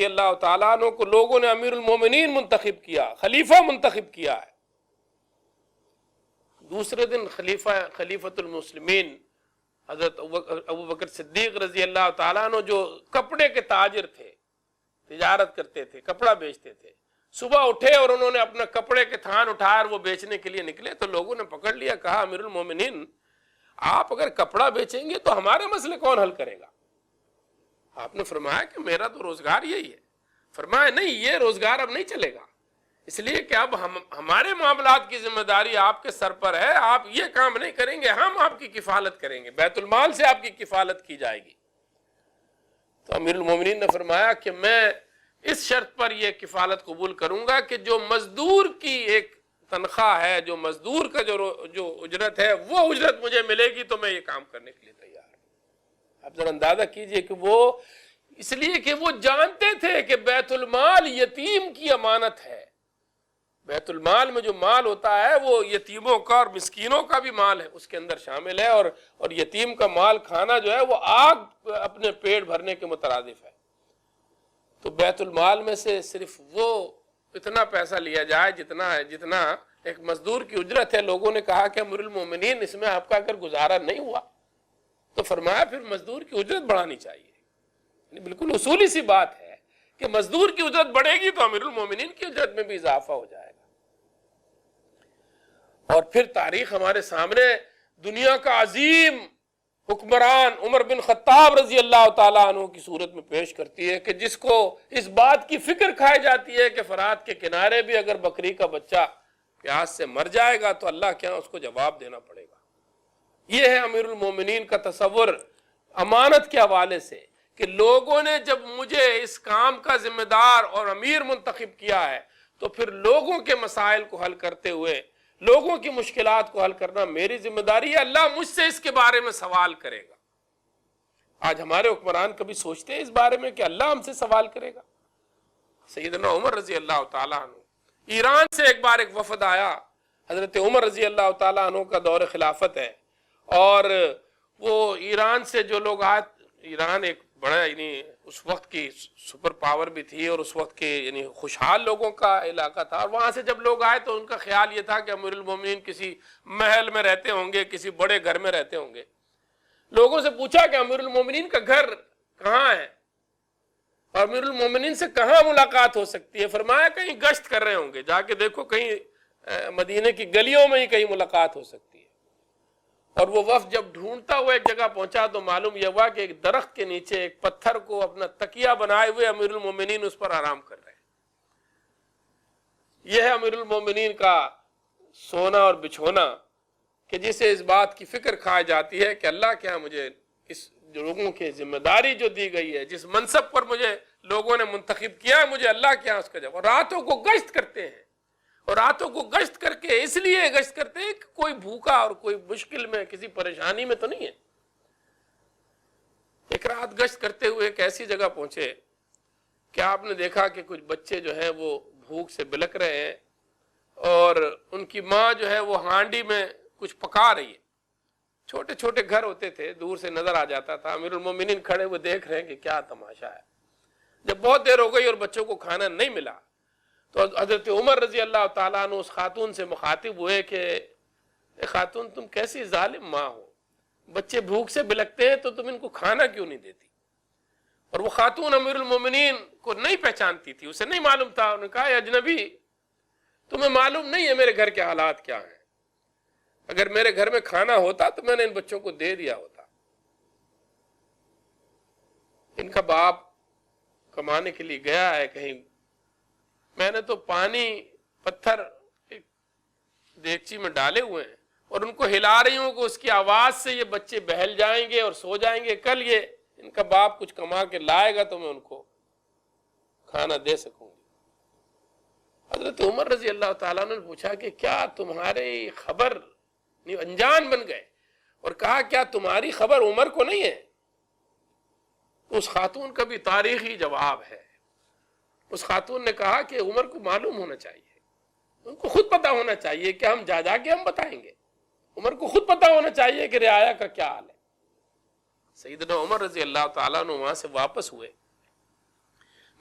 اللہ تعالیٰ عنہ کو لوگوں نے امیر المومنین منتخب کیا، خلیفہ منتخب کیا ہے۔ دوسرے دن خلیفۃ المسلمین حضرت ابو بکر صدیق رضی اللہ تعالیٰ عنہ، جو کپڑے کے تاجر تھے، تجارت کرتے تھے، کپڑا بیچتے تھے، صبح اٹھے اور انہوں نے اپنا کپڑے کے تھان اٹھایا اور وہ بیچنے کے لیے نکلے، تو لوگوں نے پکڑ لیا، کہا امیر المومنین آپ اگر کپڑا بیچیں گے تو ہمارے مسئلے کون حل کرے گا؟ آپ نے فرمایا کہ میرا تو روزگار یہی ہے۔ فرمایا نہیں، یہ روزگار اب نہیں چلے گا، اس لیے کہ اب ہمارے معاملات کی ذمہ داری آپ کے سر پر ہے، آپ یہ کام نہیں کریں گے، ہم آپ کی کفالت کریں گے، بیت المال سے آپ کی کفالت کی جائے گی۔ تو امیر المومنین نے فرمایا کہ میں اس شرط پر یہ کفالت قبول کروں گا کہ جو مزدور کی ایک تنخواہ ہے، جو مزدور کا جو اجرت ہے، وہ اجرت مجھے ملے گی تو میں یہ کام کرنے کے لیے تیار ہوں۔ آپ ذرا اندازہ کیجئے کہ وہ اس لیے کہ وہ جانتے تھے کہ بیت المال یتیم کی امانت ہے، بیت المال میں جو مال ہوتا ہے وہ یتیموں کا اور مسکینوں کا بھی مال ہے، اس کے اندر شامل ہے، اور یتیم کا مال کھانا جو ہے وہ آگ اپنے پیٹ بھرنے کے مترادف ہے۔ تو بیت المال میں سے صرف وہ اتنا پیسہ لیا جائے جتنا ایک مزدور کی اجرت ہے۔ لوگوں نے کہا کہ امیر المومنین اس میں آپ کا اگر گزارا نہیں ہوا تو فرمایا پھر مزدور کی اجرت بڑھانی چاہیے۔ بالکل اصولی سی بات ہے کہ مزدور کی اجرت بڑھے گی تو امیر المومنین کی اجرت میں بھی اضافہ ہو جائے گا۔ اور پھر تاریخ ہمارے سامنے دنیا کا عظیم حکمران عمر بن خطاب رضی اللہ تعالیٰ عنہ کی صورت میں پیش کرتی ہے کہ جس کو اس بات کی فکر کھائی جاتی ہے کہ فرات کے کنارے بھی اگر بکری کا بچہ پیاس سے مر جائے گا تو اللہ کے ہاں اس کو جواب دینا پڑے گا۔ یہ ہے امیر المومنین کا تصور امانت کے حوالے سے، کہ لوگوں نے جب مجھے اس کام کا ذمہ دار اور امیر منتخب کیا ہے تو پھر لوگوں کے مسائل کو حل کرتے ہوئے لوگوں کی مشکلات کو حل کرنا میری ذمہ داری ہے، اللہ مجھ سے اس کے بارے میں سوال کرے گا۔ آج ہمارے حکمران کبھی سوچتے ہیں اس بارے میں کہ اللہ ہم سے سوال کرے گا؟ سیدنا عمر رضی اللہ تعالیٰ عنہ، ایران سے ایک بار ایک وفد آیا، حضرت عمر رضی اللہ تعالیٰ عنہ کا دور خلافت ہے، اور وہ ایران سے جو لوگ آئے، ایران ایک بڑا اس وقت کی سپر پاور بھی تھی اور اس وقت کے خوشحال لوگوں کا علاقہ تھا، اور وہاں سے جب لوگ آئے تو ان کا خیال یہ تھا کہ امیر المومنین کسی محل میں رہتے ہوں گے، کسی بڑے گھر میں رہتے ہوں گے۔ لوگوں سے پوچھا کہ امیر المومنین کا گھر کہاں ہے اور امیر المومنین سے کہاں ملاقات ہو سکتی ہے؟ فرمایا کہیں گشت کر رہے ہوں گے، جا کے دیکھو کہیں مدینے کی گلیوں میں ہی کہیں ملاقات ہو سکتی ہے۔ اور وہ وفد جب ڈھونڈتا ہوا ایک جگہ پہنچا تو معلوم یہ ہوا کہ ایک درخت کے نیچے ایک پتھر کو اپنا تکیہ بنائے ہوئے امیر المومنین اس پر آرام کر رہے ہیں۔ یہ ہے امیر المومنین کا سونا اور بچھونا، کہ جسے اس بات کی فکر کھائی جاتی ہے کہ اللہ کیا مجھے اس لوگوں کی ذمہ داری جو دی گئی ہے، جس منصب پر مجھے لوگوں نے منتخب کیا ہے، مجھے اللہ کیا اس کا جواب۔ اور راتوں کو گشت کرتے ہیں، اور راتوں کو گشت کر کے اس لیے گشت کرتے ہیں کہ کوئی بھوکا اور کوئی مشکل میں کسی پریشانی میں تو نہیں ہے۔ ایک رات گشت کرتے ہوئے ایک ایسی جگہ پہنچے کہ آپ نے دیکھا کہ کچھ بچے جو ہیں وہ بھوک سے بلک رہے ہیں، اور ان کی ماں جو ہے وہ ہانڈی میں کچھ پکا رہی ہے۔ چھوٹے چھوٹے گھر ہوتے تھے، دور سے نظر آ جاتا تھا۔ امیر المومنین کھڑے ہوئے دیکھ رہے ہیں کہ کیا تماشا ہے۔ جب بہت دیر ہو گئی اور بچوں کو کھانا نہیں ملا تو حضرت عمر رضی اللہ تعالیٰ عنہ اس خاتون سے مخاطب ہوئے کہ اے خاتون، تم کیسی ظالم ماں ہو، بچے بھوک سے بلکتے ہیں تو تم ان کو کھانا کیوں نہیں دیتی؟ اور وہ خاتون امیر المومنین کو نہیں پہچانتی تھی، اسے نہیں معلوم تھا۔ انہوں نے کہا اے اجنبی، تمہیں معلوم نہیں ہے میرے گھر کے حالات کیا ہیں، اگر میرے گھر میں کھانا ہوتا تو میں نے ان بچوں کو دے دیا ہوتا۔ ان کا باپ کمانے کے لیے گیا ہے کہیں، میں نے تو پانی پتھر ایک دیگچی میں ڈالے ہوئے ہیں اور ان کو ہلا رہی ہوں کہ اس کی آواز سے یہ بچے بہل جائیں گے اور سو جائیں گے، کل یہ ان کا باپ کچھ کما کے لائے گا تو میں ان کو کھانا دے سکوں گی۔ حضرت عمر رضی اللہ تعالیٰ نے پوچھا کہ کیا تمہاری خبر، انجان بن گئے اور کہا کیا تمہاری خبر عمر کو نہیں ہے؟ اس خاتون کا بھی تاریخی جواب ہے۔ اس خاتون نے کہا کہ عمر کو معلوم ہونا چاہیے، ان کو خود پتا ہونا چاہیے کہ ہم جا کے ہم بتائیں گے، عمر کو خود پتا ہونا چاہیے کہ رعایا کا کیا حال ہے۔ سیدنا عمر رضی اللہ تعالیٰ عنہ وہاں سے واپس ہوئے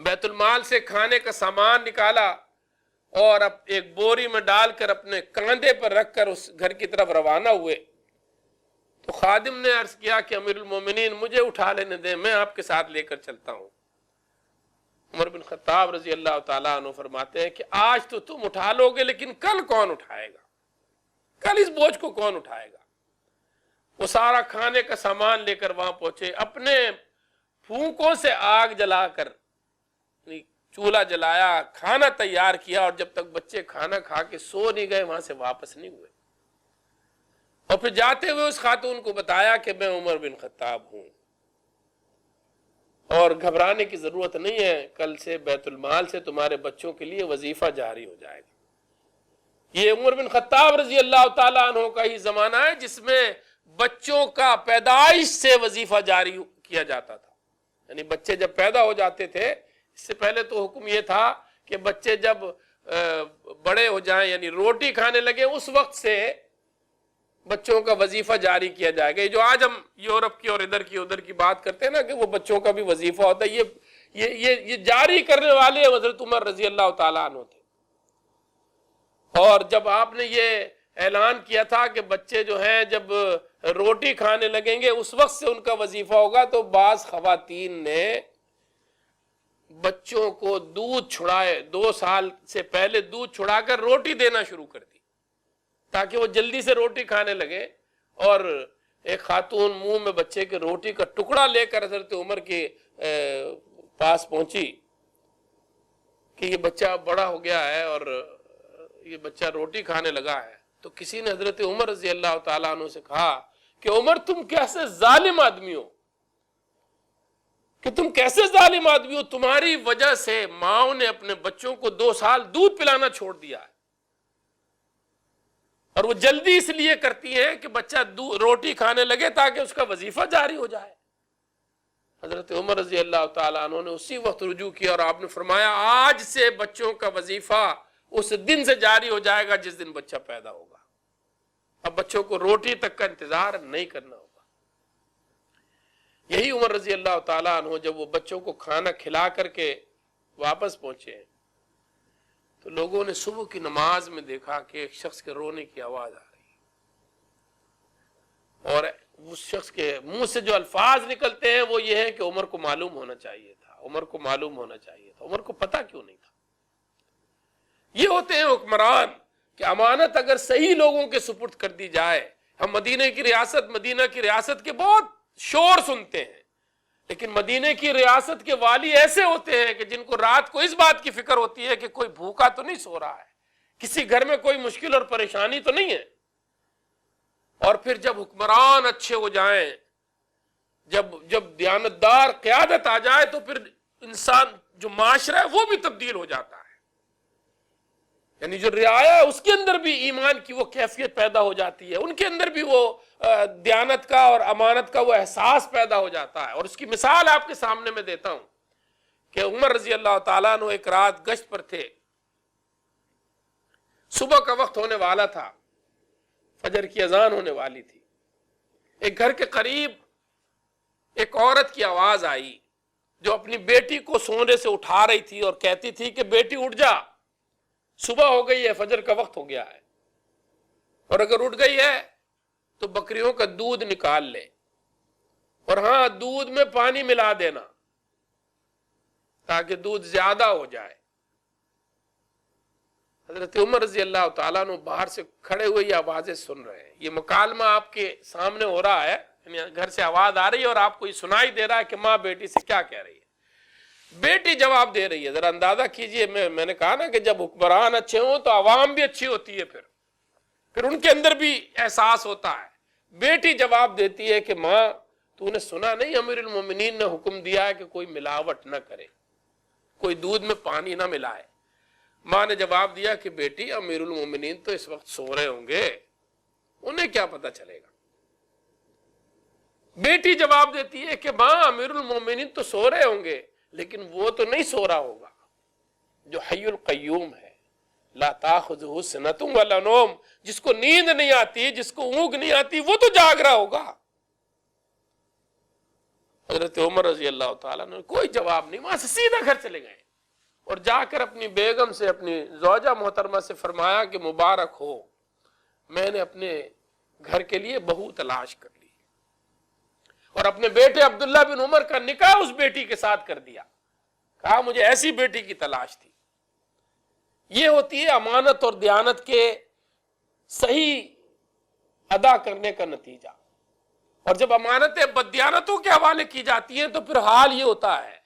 بیت المال سے کھانے کا سامان نکالا اور اب ایک بوری میں ڈال کر اپنے کاندھے پر رکھ کر اس گھر کی طرف روانہ ہوئے تو خادم نے عرض کیا کہ امیر المومنین مجھے اٹھا لینے دیں، میں آپ کے ساتھ لے کر چلتا ہوں۔ عمر بن خطاب رضی اللہ تعالیٰ عنہ فرماتے ہیں کہ آج تو تم اٹھا لو گے لیکن کل کون اٹھائے گا، کل اس بوجھ کو کون اٹھائے گا؟ وہ سارا کھانے کا سامان لے کر وہاں پہنچے، اپنے پھونکوں سے آگ جلا کر چولہا جلایا، کھانا تیار کیا، اور جب تک بچے کھانا کھا کے سو نہیں گئے وہاں سے واپس نہیں ہوئے۔ اور پھر جاتے ہوئے اس خاتون کو بتایا کہ میں عمر بن خطاب ہوں اور گھبرانے کی ضرورت نہیں ہے، کل سے بیت المال سے تمہارے بچوں کے لیے وظیفہ جاری ہو جائے گا۔ یہ عمر بن خطاب رضی اللہ تعالیٰ عنہ کا ہی زمانہ ہے جس میں بچوں کا پیدائش سے وظیفہ جاری کیا جاتا تھا، یعنی بچے جب پیدا ہو جاتے تھے، اس سے پہلے تو حکم یہ تھا کہ بچے جب بڑے ہو جائیں یعنی روٹی کھانے لگے اس وقت سے بچوں کا وظیفہ جاری کیا جائے گا۔ جو آج ہم یورپ کی اور ادھر کی بات کرتے ہیں نا کہ وہ بچوں کا بھی وظیفہ ہوتا ہے، یہ جاری کرنے والے حضرت عمر رضی اللہ تعالیٰ عنہ تھے۔ اور جب آپ نے یہ اعلان کیا تھا کہ بچے جو ہیں جب روٹی کھانے لگیں گے اس وقت سے ان کا وظیفہ ہوگا، تو بعض خواتین نے بچوں کو دودھ چھڑائے، 2 سال سے پہلے دودھ چھڑا کر روٹی دینا شروع کر دی تاکہ وہ جلدی سے روٹی کھانے لگے۔ اور ایک خاتون منہ میں بچے کے روٹی کا ٹکڑا لے کر حضرت عمر کے پاس پہنچی کہ یہ بچہ بڑا ہو گیا ہے اور یہ بچہ روٹی کھانے لگا ہے، تو کسی نے حضرت عمر رضی اللہ تعالیٰ عنہ سے کہا کہ عمر تم کیسے ظالم آدمی ہو، کہ تم کیسے ظالم آدمی ہو، تمہاری وجہ سے ماؤں نے اپنے بچوں کو 2 سال دودھ پلانا چھوڑ دیا ہے، اور وہ جلدی اس لیے کرتی ہیں کہ بچہ روٹی کھانے لگے تاکہ اس کا وظیفہ جاری ہو جائے۔ حضرت عمر رضی اللہ تعالیٰ عنہ نے اسی وقت رجوع کیا اور آپ نے فرمایا آج سے بچوں کا وظیفہ اس دن سے جاری ہو جائے گا جس دن بچہ پیدا ہوگا، اب بچوں کو روٹی تک کا انتظار نہیں کرنا ہوگا۔ یہی عمر رضی اللہ تعالیٰ عنہ جب وہ بچوں کو کھانا کھلا کر کے واپس پہنچے تو لوگوں نے صبح کی نماز میں دیکھا کہ ایک شخص کے رونے کی آواز آ رہی ہے، اور اس شخص کے منہ سے جو الفاظ نکلتے ہیں وہ یہ ہے کہ عمر کو معلوم ہونا چاہیے تھا، عمر کو معلوم ہونا چاہیے تھا، عمر کو پتہ کیوں نہیں تھا؟ یہ ہوتے ہیں حکمران کہ امانت اگر صحیح لوگوں کے سپرد کر دی جائے۔ ہم مدینہ کی ریاست کے بہت شور سنتے ہیں، لیکن مدینہ کی ریاست کے والی ایسے ہوتے ہیں کہ جن کو رات کو اس بات کی فکر ہوتی ہے کہ کوئی بھوکا تو نہیں سو رہا ہے، کسی گھر میں کوئی مشکل اور پریشانی تو نہیں ہے۔ اور پھر جب حکمران اچھے ہو جائیں، جب دیانتدار قیادت آ جائے تو پھر انسان جو معاشرہ ہے وہ بھی تبدیل ہو جاتا ہے، یعنی جو رعایا ہے اس کے اندر بھی ایمان کی وہ کیفیت پیدا ہو جاتی ہے، ان کے اندر بھی وہ دیانت کا اور امانت کا وہ احساس پیدا ہو جاتا ہے۔ اور اس کی مثال آپ کے سامنے میں دیتا ہوں کہ عمر رضی اللہ تعالیٰ عنہ ایک رات گشت پر تھے، صبح کا وقت ہونے والا تھا، فجر کی اذان ہونے والی تھی، ایک گھر کے قریب ایک عورت کی آواز آئی جو اپنی بیٹی کو سونے سے اٹھا رہی تھی اور کہتی تھی کہ بیٹی اٹھ جا، صبح ہو گئی ہے، فجر کا وقت ہو گیا ہے، اور اگر اٹھ گئی ہے تو بکریوں کا دودھ نکال لے، اور ہاں دودھ میں پانی ملا دینا تاکہ دودھ زیادہ ہو جائے۔ حضرت عمر رضی اللہ تعالیٰ عنہ باہر سے کھڑے ہوئے یہ آوازیں سن رہے ہیں، یہ مکالمہ آپ کے سامنے ہو رہا ہے، یعنی گھر سے آواز آ رہی ہے اور آپ کو یہ سنائی دے رہا ہے کہ ماں بیٹی سے کیا کہہ رہی ہے۔ بیٹی جواب دے رہی ہے، ذرا اندازہ کیجئے، میں نے کہا نا کہ جب حکمران اچھے ہوں تو عوام بھی اچھی ہوتی ہے، پھر ان کے اندر بھی احساس ہوتا ہے۔ بیٹی جواب دیتی ہے کہ ماں تو نے سنا نہیں امیر المومنین نے حکم دیا ہے کہ کوئی ملاوٹ نہ کرے، کوئی دودھ میں پانی نہ ملائے۔ ماں نے جواب دیا کہ بیٹی امیر المومنین تو اس وقت سو رہے ہوں گے، انہیں کیا پتہ چلے گا۔ بیٹی جواب دیتی ہے کہ ماں امیر المومنین تو سو رہے ہوں گے لیکن وہ تو نہیں سو رہا ہوگا جو حی القیوم ہے، لا تاخذہ سنۃ ولا نوم، جس کو نیند نہیں آتی، جس کو اونگ نہیں آتی، وہ تو جاگ رہا ہوگا۔ حضرت عمر رضی اللہ تعالیٰ نے کوئی جواب نہیں، وہاں سے سیدھا گھر چلے گئے اور جا کر اپنی بیگم سے، اپنی زوجہ محترمہ سے فرمایا کہ مبارک ہو، میں نے اپنے گھر کے لیے بہو تلاش کر لی، اور اپنے بیٹے عبداللہ بن عمر کا نکاح اس بیٹی کے ساتھ کر دیا، کہا مجھے ایسی بیٹی کی تلاش تھی۔ یہ ہوتی ہے امانت اور دیانت کے صحیح ادا کرنے کا نتیجہ۔ اور جب امانتیں بددیانتوں کے حوالے کی جاتی ہیں تو پھر حال یہ ہوتا ہے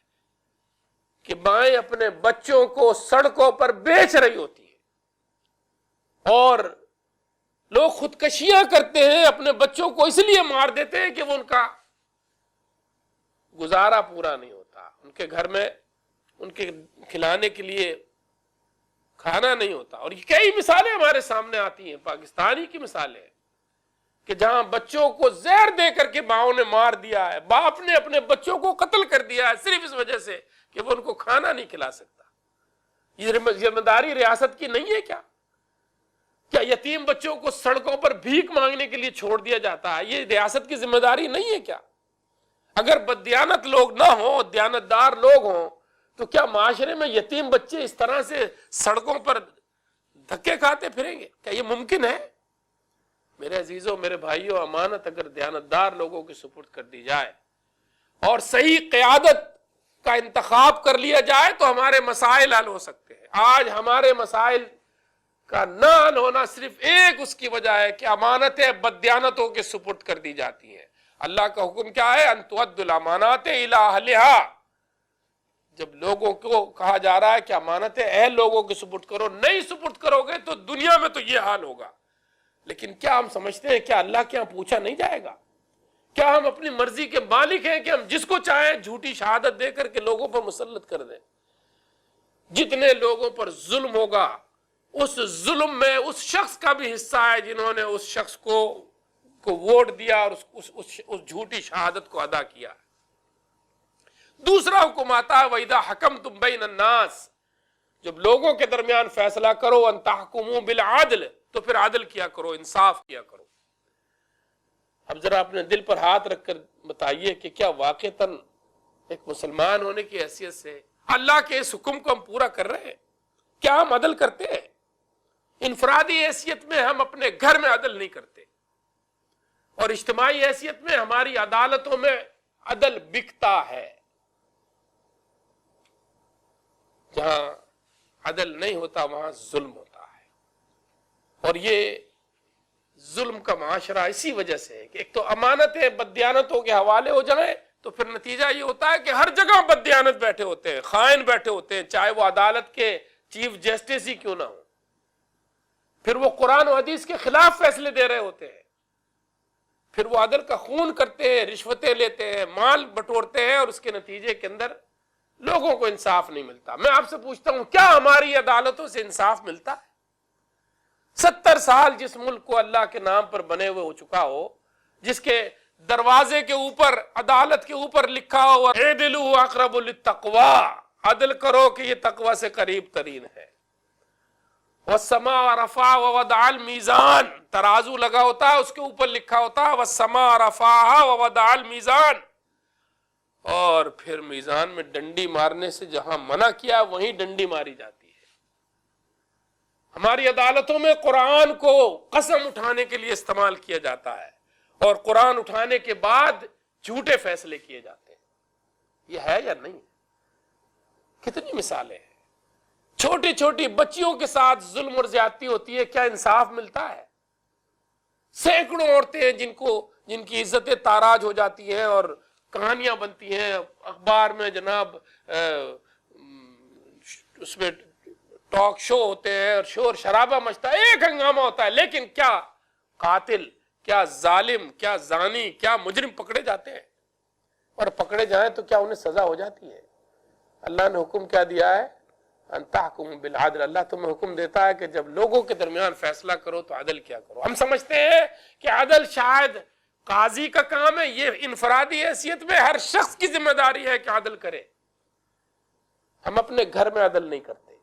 کہ مائیں اپنے بچوں کو سڑکوں پر بیچ رہی ہوتی ہیں، اور لوگ خودکشیاں کرتے ہیں، اپنے بچوں کو اس لیے مار دیتے ہیں کہ وہ ان کا گزارا پورا نہیں ہوتا، ان کے گھر میں ان کے کھلانے کے لیے کھانا نہیں ہوتا۔ اور یہ کئی مثالیں ہمارے سامنے آتی ہیں، پاکستانی کی مثالیں کہ جہاں بچوں کو زہر دے کر کے ماؤں نے مار دیا ہے، باپ نے اپنے بچوں کو قتل کر دیا ہے صرف اس وجہ سے کہ وہ ان کو کھانا نہیں کھلا سکتا۔ یہ ذمہ داری ریاست کی نہیں ہے کیا؟ کیا یتیم بچوں کو سڑکوں پر بھیک مانگنے کے لیے چھوڑ دیا جاتا ہے؟ یہ ریاست کی ذمہ داری نہیں ہے کیا؟ اگر بددیانت لوگ نہ ہوں، دیانتدار لوگ ہوں، تو کیا معاشرے میں یتیم بچے اس طرح سے سڑکوں پر دھکے کھاتے پھریں گے؟ کیا یہ ممکن ہے؟ میرے عزیزوں، میرے بھائیوں، امانت اگر دیانتدار لوگوں کی سپرد کر دی جائے اور صحیح قیادت کا انتخاب کر لیا جائے تو ہمارے مسائل حل ہو سکتے ہیں۔ آج ہمارے مسائل کا نہ حل ہونا صرف ایک اس کی وجہ ہے کہ امانتیں بددیانتوں کے سپرد کر دی جاتی ہیں۔ اللہ کا حکم کیا ہے؟ ان تؤدوا الامانات الی اہلہا۔ جب لوگوں کو کہا جا رہا ہے کہ امانتیں اہل لوگوں کے سپرد کرو، نہیں سپرد کرو گے تو دنیا میں تو یہ حال ہوگا۔ لیکن کیا ہم سمجھتے ہیں کہ اللہ کے یہاں پوچھا نہیں جائے گا؟ کیا ہم اپنی مرضی کے مالک ہیں کہ ہم جس کو چاہیں جھوٹی شہادت دے کر کے لوگوں پر مسلط کر دیں؟ جتنے لوگوں پر ظلم ہوگا اس ظلم میں اس شخص کا بھی حصہ ہے جنہوں نے اس شخص کو ووٹ دیا اور اس جھوٹی شہادت کو ادا کیا۔ دوسرا حکم آتا ہے وَإِذَا حَكَمْتُمْ بَيْنَ النَّاسِ، جب لوگوں کے درمیان فیصلہ کرو، ان تحکموا بالعدل، تو پھر عدل کیا کرو، انصاف کیا کرو۔ اب ذرا اپنے دل پر ہاتھ رکھ کر بتائیے کہ کیا واقعتاً ایک مسلمان ہونے کی حیثیت سے اللہ کے اس حکم کو ہم پورا کر رہے ہیں؟ کیا ہم عدل کرتے ہیں؟ انفرادی حیثیت میں ہم اپنے گھر میں عدل نہیں کرتے، اور اجتماعی حیثیت میں ہماری عدالتوں میں عدل بکتا ہے۔ جہاں عدل نہیں ہوتا وہاں ظلم ہوتا ہے، اور یہ ظلم کا معاشرہ اسی وجہ سے ہے کہ ایک تو امانتیں بددیانتوں کے حوالے ہو جائیں تو پھر نتیجہ یہ ہوتا ہے کہ ہر جگہ بددیانت بیٹھے ہوتے ہیں، خائن بیٹھے ہوتے ہیں، چاہے وہ عدالت کے چیف جسٹس ہی کیوں نہ ہو، پھر وہ قرآن و حدیث کے خلاف فیصلے دے رہے ہوتے ہیں، پھر وہ عدل کا خون کرتے ہیں، رشوتیں لیتے ہیں، مال بٹورتے ہیں، اور اس کے نتیجے کے اندر لوگوں کو انصاف نہیں ملتا۔ میں آپ سے پوچھتا ہوں، کیا ہماری عدالتوں سے انصاف ملتا ہے؟ 70 سال جس ملک کو اللہ کے نام پر بنے ہوئے ہو چکا ہو، جس کے دروازے کے اوپر، عدالت کے اوپر لکھا ہو اعدلوا اقرب للتقوی، عدل کرو کہ یہ تقوی سے قریب ترین ہے، والسماء رفع ووضع المیزان، ترازو لگا ہوتا ہے، اس کے اوپر لکھا ہوتا ہے والسماء رفعها ووضع المیزان، اور پھر میزان میں ڈنڈی مارنے سے جہاں منع کیا وہیں ڈنڈی ماری جاتی ہے۔ ہماری عدالتوں میں قرآن کو قسم اٹھانے کے لیے استعمال کیا جاتا ہے، اور قرآن اٹھانے کے بعد جھوٹے فیصلے کیے جاتے ہیں۔ یہ ہے یا نہیں؟ کتنی مثالیں ہیں۔ چھوٹی چھوٹی بچیوں کے ساتھ ظلم اور زیادتی ہوتی ہے، کیا انصاف ملتا ہے؟ سینکڑوں عورتیں ہیں جن کی عزتیں تاراج ہو جاتی ہیں اور کہانیاں بنتی ہیں اخبار میں، جناب اس میں ٹاک شو ہوتے ہیں اور شور شرابہ مچتا ہے، ایک ہنگامہ ہوتا ہے، لیکن کیا قاتل، کیا ظالم، کیا زانی، کیا مجرم پکڑے جاتے ہیں؟ اور پکڑے جائیں تو کیا انہیں سزا ہو جاتی ہے؟ اللہ نے حکم کیا دیا ہے؟ ان تحکموا بالعدل، اللہ تمہیں حکم دیتا ہے کہ جب لوگوں کے درمیان فیصلہ کرو تو عدل کیا کرو۔ ہم سمجھتے ہیں کہ عدل شاید قاضی کا کام ہے، یہ انفرادی حیثیت میں ہر شخص کی ذمہ داری ہے کہ عدل کرے۔ ہم اپنے گھر میں عدل نہیں کرتے،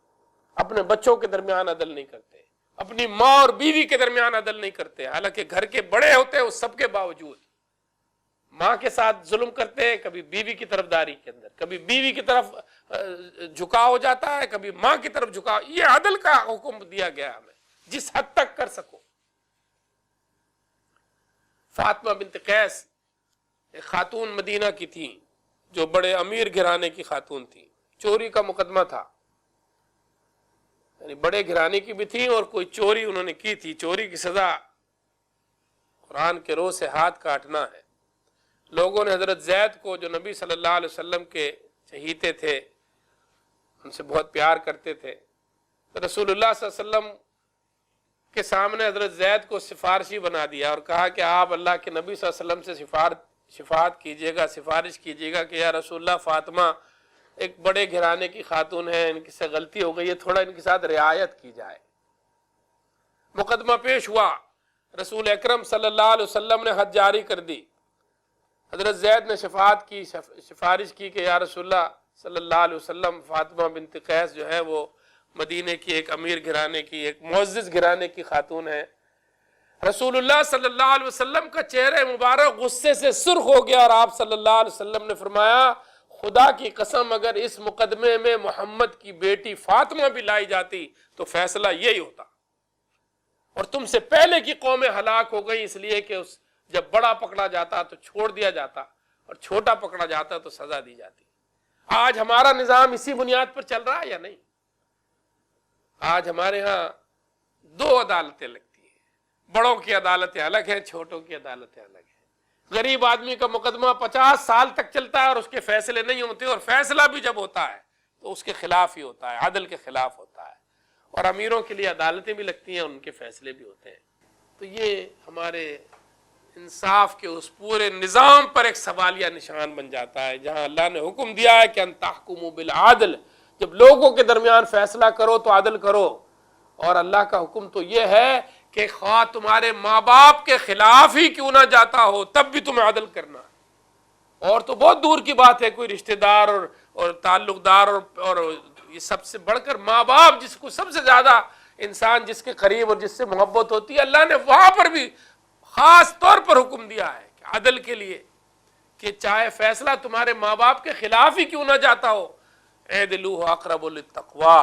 اپنے بچوں کے درمیان عدل نہیں کرتے، اپنی ماں اور بیوی کے درمیان عدل نہیں کرتے، حالانکہ گھر کے بڑے ہوتے ہیں اس سب کے باوجود۔ ماں کے ساتھ ظلم کرتے ہیں، کبھی بیوی کی طرفداری کے اندر، کبھی بیوی کی طرف جھکاؤ ہو جاتا ہے، کبھی ماں کی طرف جھکاؤ. یہ عدل کا حکم دیا گیا ہمیں جس حد تک کر سکو. فاطمہ بنت قیس ایک خاتون مدینہ کی تھی جو بڑے امیر گھرانے کی خاتون تھی. چوری کا مقدمہ تھا، یعنی بڑے گھرانے کی بھی تھی اور کوئی چوری انہوں نے کی تھی. چوری کی سزا قرآن کے رو سے ہاتھ کاٹنا ہے. لوگوں نے حضرت زید کو جو نبی صلی اللہ علیہ وسلم کے چہیتے تھے، ان سے بہت پیار کرتے تھے، رسول اللہ صلی اللہ علیہ وسلم کے سامنے حضرت زید کو سفارشی بنا دیا اور کہا کہ آپ اللہ کے نبی صلی اللہ علیہ وسلم سے شفاعت کیجئے گا، سفارش کیجئے گا کہ یا رسول اللہ فاطمہ ایک بڑے گھرانے کی خاتون ہے، ان کی سے غلطی ہو گئی ہے، تھوڑا ان کے ساتھ رعایت کی جائے. مقدمہ پیش ہوا، رسول اکرم صلی اللہ علیہ وسلم نے حد جاری کر دی. حضرت زید نے شفاعت کی، سفارش کی کہ یا رسول اللہ صلی اللہ علیہ وسلم فاطمہ بنت قیس جو ہے وہ مدینے کی ایک امیر گھرانے کی، ایک معزز گھرانے کی خاتون ہے. رسول اللہ صلی اللہ علیہ وسلم کا چہرہ مبارک غصے سے سرخ ہو گیا اور آپ صلی اللہ علیہ وسلم نے فرمایا خدا کی قسم اگر اس مقدمے میں محمد کی بیٹی فاطمہ بھی لائی جاتی تو فیصلہ یہی ہوتا، اور تم سے پہلے کی قومیں ہلاک ہو گئی اس لیے کہ جب بڑا پکڑا جاتا تو چھوڑ دیا جاتا اور چھوٹا پکڑا جاتا تو سزا دی جاتی. آج ہمارا نظام اسی بنیاد پر چل رہا ہے یا نہیں؟ آج ہمارے ہاں دو عدالتیں لگتی ہیں، بڑوں کی عدالتیں الگ ہیں، چھوٹوں کی عدالتیں الگ ہیں. غریب آدمی کا مقدمہ 50 سال تک چلتا ہے اور اس کے فیصلے نہیں ہوتے، اور فیصلہ بھی جب ہوتا ہے تو اس کے خلاف ہی ہوتا ہے، عدل کے خلاف ہوتا ہے. اور امیروں کے لیے عدالتیں بھی لگتی ہیں، ان کے فیصلے بھی ہوتے ہیں. تو یہ ہمارے انصاف کے اس پورے نظام پر ایک سوالیہ نشان بن جاتا ہے جہاں اللہ نے حکم دیا ہے کہ ان تحکموا بالعدل، جب لوگوں کے درمیان فیصلہ کرو تو عدل کرو. اور اللہ کا حکم تو یہ ہے کہ خواہ تمہارے ماں باپ کے خلاف ہی کیوں نہ جاتا ہو تب بھی تمہیں عدل کرنا ہے. اور تو بہت دور کی بات ہے کوئی رشتہ دار اور تعلق دار اور یہ سب سے بڑھ کر ماں باپ، جس کو سب سے زیادہ انسان جس کے قریب اور جس سے محبت ہوتی ہے، اللہ نے وہاں پر بھی خاص طور پر حکم دیا ہے کہ عدل کے لیے، کہ چاہے فیصلہ تمہارے ماں باپ کے خلاف ہی کیوں نہ جاتا ہو، اعدلوا اقرب للتقوی،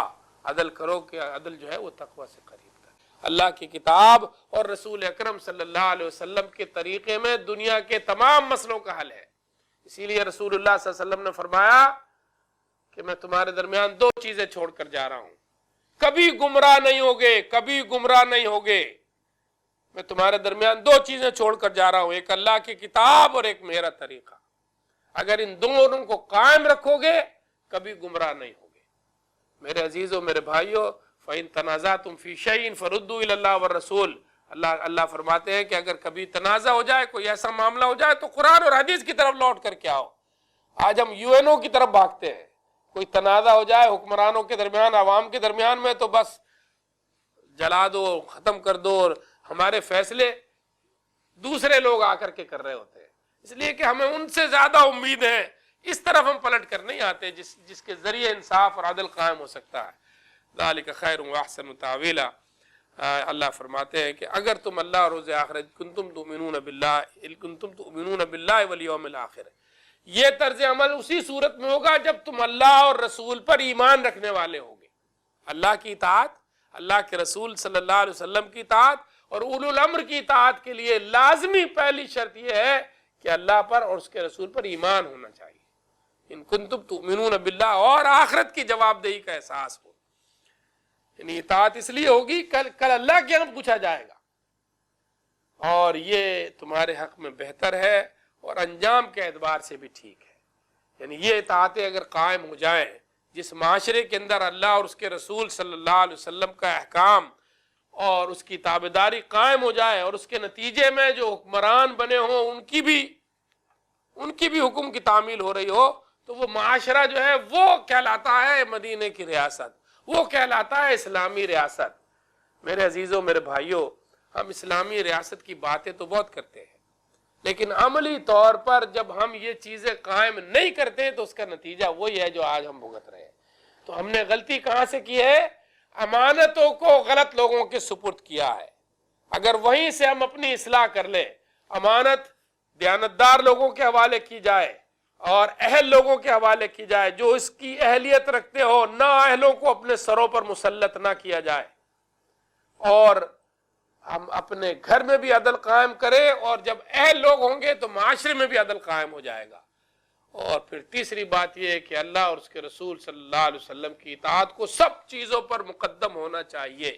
عدل کرو کہ عدل جو ہے وہ تقوی سے قریب ہے. اللہ کی کتاب اور رسول اکرم صلی اللہ علیہ وسلم کے طریقے میں دنیا کے تمام مسئلوں کا حل ہے. اسی لیے رسول اللہ صلی اللہ علیہ وسلم نے فرمایا کہ میں تمہارے درمیان دو چیزیں چھوڑ کر جا رہا ہوں، کبھی گمراہ نہیں ہوگے، کبھی گمراہ نہیں ہوگے. میں تمہارے درمیان دو چیزیں چھوڑ کر جا رہا ہوں، ایک اللہ کی کتاب اور ایک میرا طریقہ. اگر ان دونوں کو قائم رکھو گے کبھی گمراہ نہیں ہوگے. میرے عزیزوں، میرے بھائیوں، فَإِن تَنَازَعْتُمْ فِي شَيْءٍ فَرُدُّوهُ إِلَى اللَّهِ وَالرَّسُولِ، اللہ فرماتے ہیں کہ اگر کبھی تنازع ہو جائے، کوئی ایسا معاملہ ہو جائے تو قرآن اور حدیث کی طرف لوٹ کر کے آؤ. آج ہم UN کی طرف بھاگتے ہیں. کوئی تنازع ہو جائے حکمرانوں کے درمیان، عوام کے درمیان میں، تو بس جلا دو، ختم کر دو، اور ہمارے فیصلے دوسرے لوگ آ کر کے کر رہے ہوتے ہیں. اس لیے کہ ہمیں ان سے زیادہ امید ہے، اس طرف ہم پلٹ کر نہیں آتے جس کے ذریعے انصاف اور عدل قائم ہو سکتا ہے. ذالک خیر واحسن تاویلا. اللہ فرماتے ہیں کہ اگر تم اللہ اور روز آخرت کنتم تؤمنون باللہ والیوم الآخر، یہ طرز عمل اسی صورت میں ہوگا جب تم اللہ اور رسول پر ایمان رکھنے والے ہوگے. اللہ کی اطاعت، اللہ کے رسول صلی اللہ علیہ وسلم کی اطاعت اور اولو الامر کی اطاعت کے لیے لازمی پہلی شرط یہ ہے کہ اللہ پر اور اس کے رسول پر ایمان ہونا چاہیے. ان کنتم تؤمنون باللہ، اور آخرت کی جواب دہی کا احساس ہو. یعنی اطاعت اس لیے ہوگی کل اللہ کے ہم پوچھا جائے گا، اور یہ تمہارے حق میں بہتر ہے اور انجام کے اعتبار سے بھی ٹھیک ہے. یعنی یہ اطاعتیں اگر قائم ہو جائیں، جس معاشرے کے اندر اللہ اور اس کے رسول صلی اللہ علیہ وسلم کا احکام اور اس کی تابعداری قائم ہو جائے، اور اس کے نتیجے میں جو حکمران بنے ہوں ان کی بھی حکم کی تعمیل ہو رہی ہو، تو وہ معاشرہ جو ہے وہ کہلاتا ہے مدینے کی ریاست، وہ کہلاتا ہے اسلامی ریاست. میرے عزیزوں، میرے بھائیوں، ہم اسلامی ریاست کی باتیں تو بہت کرتے ہیں، لیکن عملی طور پر جب ہم یہ چیزیں قائم نہیں کرتے تو اس کا نتیجہ وہی ہے جو آج ہم بھگت رہے ہیں. تو ہم نے غلطی کہاں سے کی ہے؟ امانتوں کو غلط لوگوں کے سپرد کیا ہے. اگر وہیں سے ہم اپنی اصلاح کر لیں، امانت دیانتدار لوگوں کے حوالے کی جائے اور اہل لوگوں کے حوالے کی جائے جو اس کی اہلیت رکھتے ہو، نااہلوں کو اپنے سروں پر مسلط نہ کیا جائے، اور ہم اپنے گھر میں بھی عدل قائم کریں، اور جب اہل لوگ ہوں گے تو معاشرے میں بھی عدل قائم ہو جائے گا۔ اور پھر تیسری بات یہ ہے کہ اللہ اور اس کے رسول صلی اللہ علیہ وسلم کی اطاعت کو سب چیزوں پر مقدم ہونا چاہیے،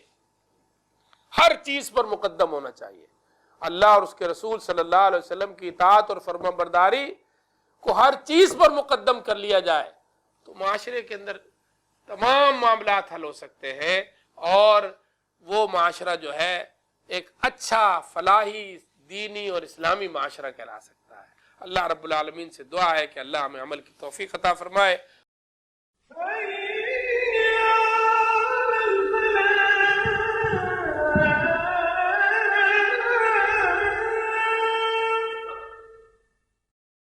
ہر چیز پر مقدم ہونا چاہیے۔ اللہ اور اس کے رسول صلی اللہ علیہ وسلم کی اطاعت اور فرما برداری کو ہر چیز پر مقدم کر لیا جائے تو معاشرے کے اندر تمام معاملات حل ہو سکتے ہیں، اور وہ معاشرہ جو ہے ایک اچھا فلاحی دینی اور اسلامی معاشرہ کہلا سکتا ہے۔ اللہ رب العالمین سے دعا ہے کہ اللہ ہمیں عمل کی توفیق عطا فرمائے۔